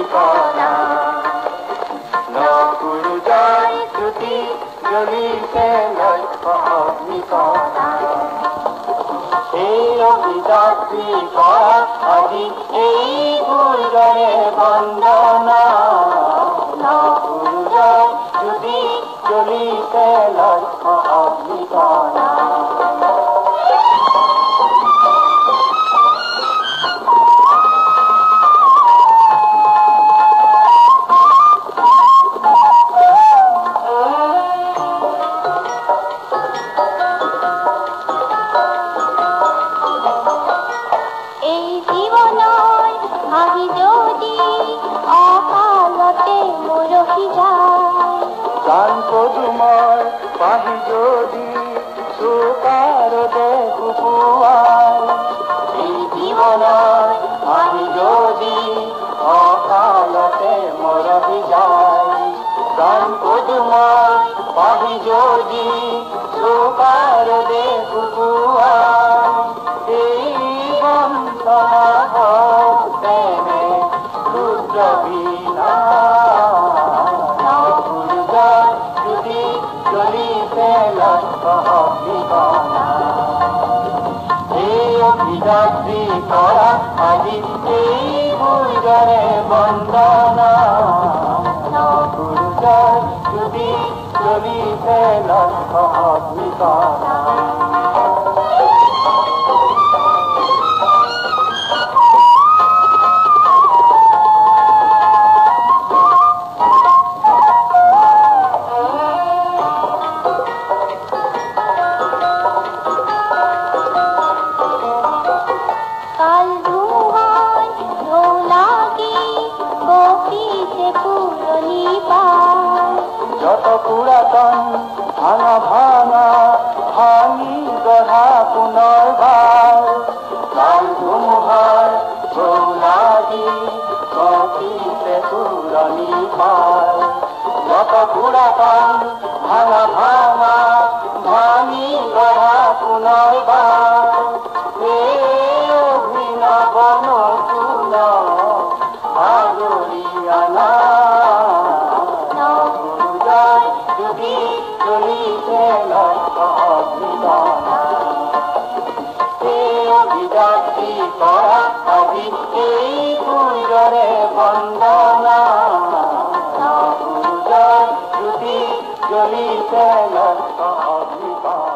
অগ্নিকণা নকুৰুজৰ জ্যোতি জ্বলিছে লক্ষ্য অগ্নিকণা এই অভিযাত্ৰী কৰা আজি এই সূৰ্যৰে বন্দনা নকুৰুজৰ জ্যোতি জ্বলিছে লক্ষ্য অগ্নিকণা পদুমৰ পাহি যদি চোকাৰতে কুকুৱাই এই জীৱনৰ পাহি যদি অকালতে মৰহি যায় প্ৰাণ পদুমৰ পাহি যদি চোকাৰতে কুকুৱাই এই বন্দনা তেনে ৰুদ্ৰ বীণা অভিযাত্ৰী কৰা আজি এই সূৰ্যৰে বন্দনা নকুৰুজৰ জ্যোতি জ্বলিছে লক্ষ্য অগ্নিকণা যত পুৰাতন ভাঙা ভাঙা ভাঙি গঢ়া পুনৰ্বাৰ কাল ধুমুহাৰ গৌলাগি কপিছে পুৰণি পাৰ যত পুৰাতন ভাঙা ভাঙা ভাঙি গঢ়া পুনৰ্বাৰ এই অভিনৱ নতুন আদৰি আনা অভিযাত্ৰী কৰা আজি এই সূৰ্যৰে বন্দনা নকুৰুজৰ জ্যোতি জ্বলিছে লক্ষ্য অগ্নিকণা